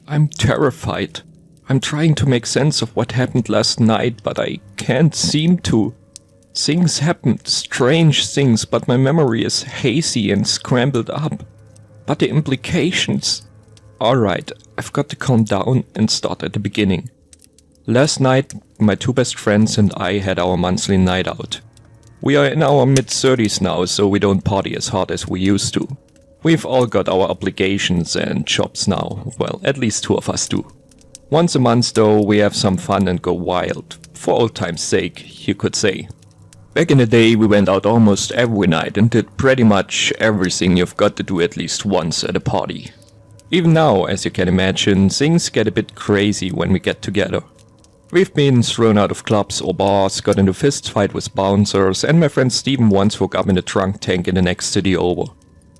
I'm terrified. I'm trying to make sense of what happened last night, but I can't seem to. Things happened, strange things, but my memory is hazy and scrambled up. But the implications... Alright, I've got to calm down and start at the beginning. Last night, my two best friends and I had our monthly night out. We are in our mid-30s now, so we don't party as hard as we used to. We've all got our obligations and jobs now, well, at least two of us do. Once a month though, we have some fun and go wild, for old time's sake, you could say. Back in the day, we went out almost every night and did pretty much everything you've got to do at least once at a party. Even now, as you can imagine, things get a bit crazy when we get together. We've been thrown out of clubs or bars, got into fist fight with bouncers, and my friend Steven once woke up in the trunk tank in the next city over.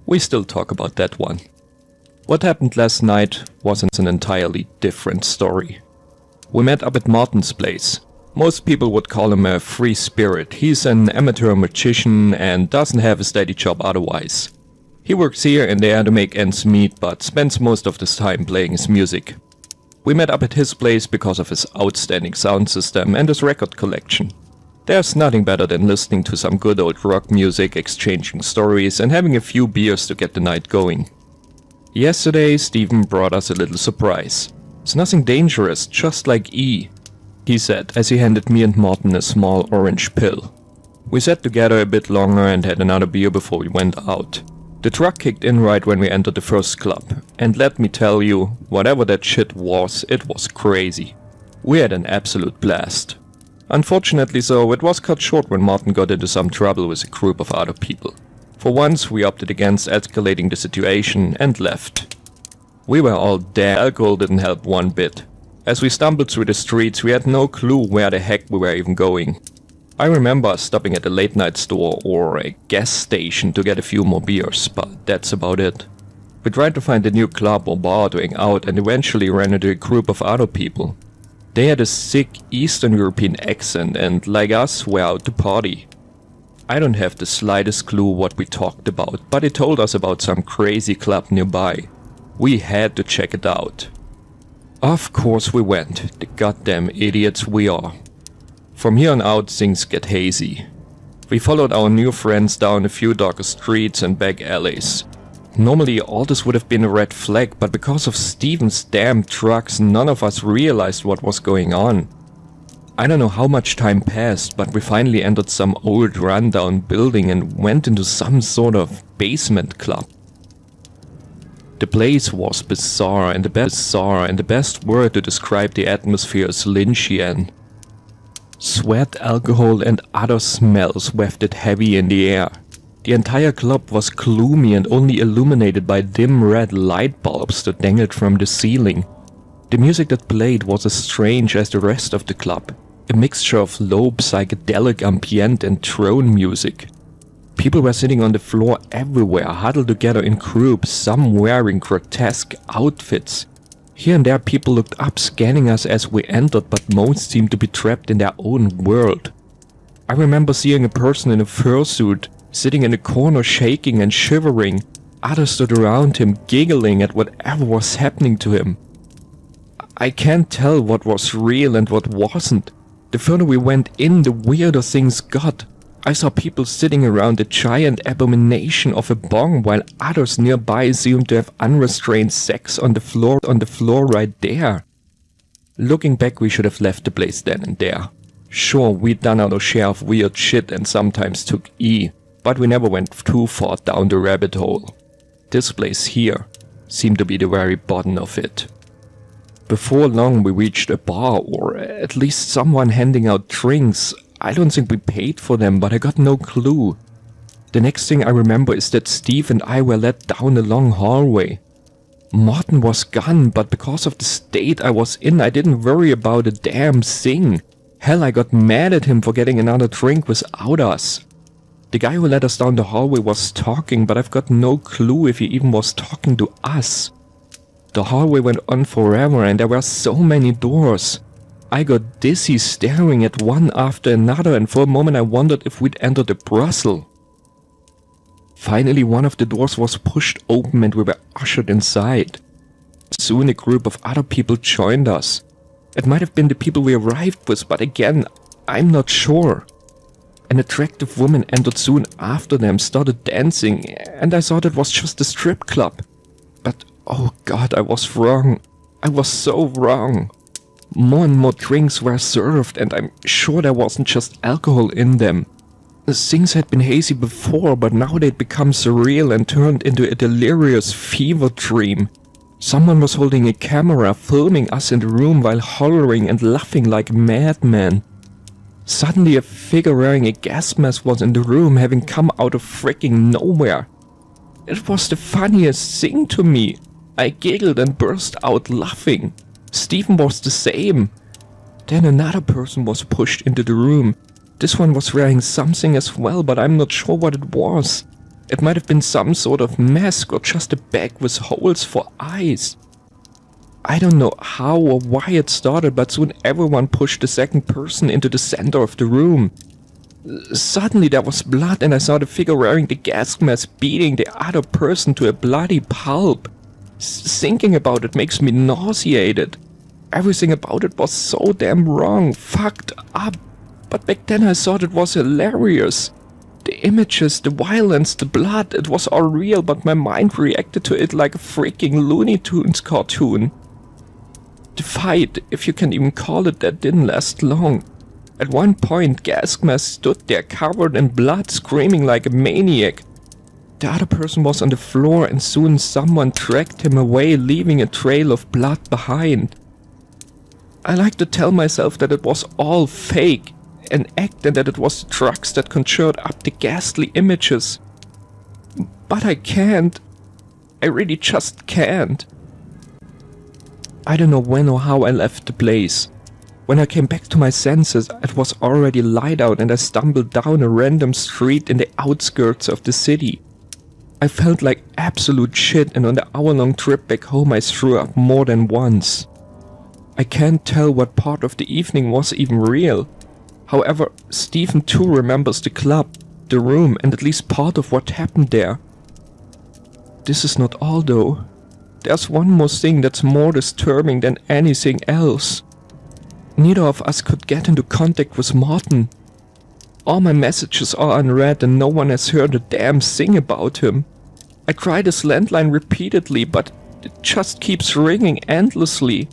We still talk about that one. What happened last night was an entirely different story. We met up at Martin's place. Most people would call him a free spirit. He's an amateur magician and doesn't have a steady job otherwise. He works here and there to make ends meet, but spends most of his time playing his music. We met up at his place because of his outstanding sound system and his record collection. There's nothing better than listening to some good old rock music, exchanging stories and having a few beers to get the night going. Yesterday, Steven brought us a little surprise. It's nothing dangerous, just like E, he said as he handed me and Martin a small orange pill. We sat together a bit longer and had another beer before we went out. The truck kicked in right when we entered the first club, and let me tell you, whatever that shit was, it was crazy. We had an absolute blast. Unfortunately though, it was cut short when Martin got into some trouble with a group of other people. For once, we opted against escalating the situation and left. We were all dead. Alcohol didn't help one bit. As we stumbled through the streets, we had no clue where the heck we were even going. I remember us stopping at a late night store or a gas station to get a few more beers, but that's about it. We tried to find a new club or bar to hang out and eventually ran into a group of other people. They had a sick Eastern European accent and, like us, were out to party. I don't have the slightest clue what we talked about, but they told us about some crazy club nearby. We had to check it out. Of course we went, the goddamn idiots we are. From here on out things get hazy. We followed our new friends down a few darker streets and back alleys. Normally all this would have been a red flag, but because of Steven's damn trucks none of us realized what was going on. I don't know how much time passed, but we finally entered some old rundown building and went into some sort of basement club. The place was bizarre and the best word to describe the atmosphere is Lynchian. Sweat, alcohol and other smells wafted heavy in the air. The entire club was gloomy and only illuminated by dim red light bulbs that dangled from the ceiling. The music that played was as strange as the rest of the club, a mixture of low psychedelic ambient and drone music. People were sitting on the floor everywhere, huddled together in groups, some wearing grotesque outfits. Here and there people looked up, scanning us as we entered, but most seemed to be trapped in their own world. I remember seeing a person in a fursuit, sitting in a corner shaking and shivering. Others stood around him, giggling at whatever was happening to him. I can't tell what was real and what wasn't. The further we went in, the weirder things got. I saw people sitting around a giant abomination of a bong while others nearby seemed to have unrestrained sex on the floor right there. Looking back, we should have left the place then and there. Sure, we'd done our share of weird shit and sometimes took E, but we never went too far down the rabbit hole. This place here seemed to be the very bottom of it. Before long we reached a bar, or at least someone handing out drinks. I don't think we paid for them, but I got no clue. The next thing I remember is that Steve and I were led down a long hallway. Martin was gone, but because of the state I was in, I didn't worry about a damn thing. Hell, I got mad at him for getting another drink without us. The guy who led us down the hallway was talking, but I've got no clue if he even was talking to us. The hallway went on forever and there were so many doors. I got dizzy staring at one after another, and for a moment I wondered if we'd entered a brothel. Finally one of the doors was pushed open and we were ushered inside. Soon a group of other people joined us. It might have been the people we arrived with, but again, I'm not sure. An attractive woman entered soon after them, started dancing, and I thought it was just a strip club. But oh god, I was wrong. I was so wrong. More and more drinks were served, and I'm sure there wasn't just alcohol in them. Things had been hazy before, but now they'd become surreal and turned into a delirious fever dream. Someone was holding a camera, filming us in the room while hollering and laughing like madmen. Suddenly a figure wearing a gas mask was in the room, having come out of freaking nowhere. It was the funniest thing to me. I giggled and burst out laughing. Stephen was the same. Then another person was pushed into the room. This one was wearing something as well, but I'm not sure what it was. It might have been some sort of mask or just a bag with holes for eyes. I don't know how or why it started, but soon everyone pushed the second person into the center of the room. Suddenly there was blood, and I saw the figure wearing the gas mask beating the other person to a bloody pulp. Thinking about it makes me nauseated. Everything about it was so damn wrong, fucked up. But back then I thought it was hilarious. The images, the violence, the blood, it was all real, but my mind reacted to it like a freaking Looney Tunes cartoon. The fight, if you can even call it that, didn't last long. At one point, Gasmask stood there covered in blood, screaming like a maniac. The other person was on the floor, and soon someone dragged him away, leaving a trail of blood behind. I like to tell myself that it was all fake, an act, and that it was the drugs that conjured up the ghastly images. But I can't. I really just can't. I don't know when or how I left the place. When I came back to my senses, it was already light out and I stumbled down a random street in the outskirts of the city. I felt like absolute shit, and on the hour-long trip back home I threw up more than once. I can't tell what part of the evening was even real. However, Stephen too remembers the club, the room, and at least part of what happened there. This is not all though. There's one more thing that's more disturbing than anything else. Neither of us could get into contact with Martin. All my messages are unread and no one has heard a damn thing about him. I tried his landline repeatedly, but it just keeps ringing endlessly.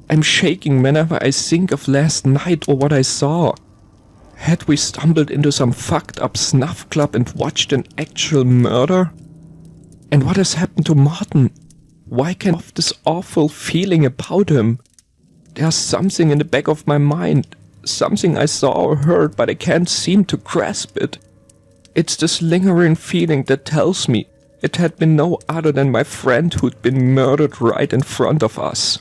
I'm shaking whenever I think of last night or what I saw. Had we stumbled into some fucked up snuff club and watched an actual murder? And what has happened to Martin? Why can't I have this awful feeling about him? There's something in the back of my mind, something I saw or heard, but I can't seem to grasp it. It's this lingering feeling that tells me it had been no other than my friend who'd been murdered right in front of us.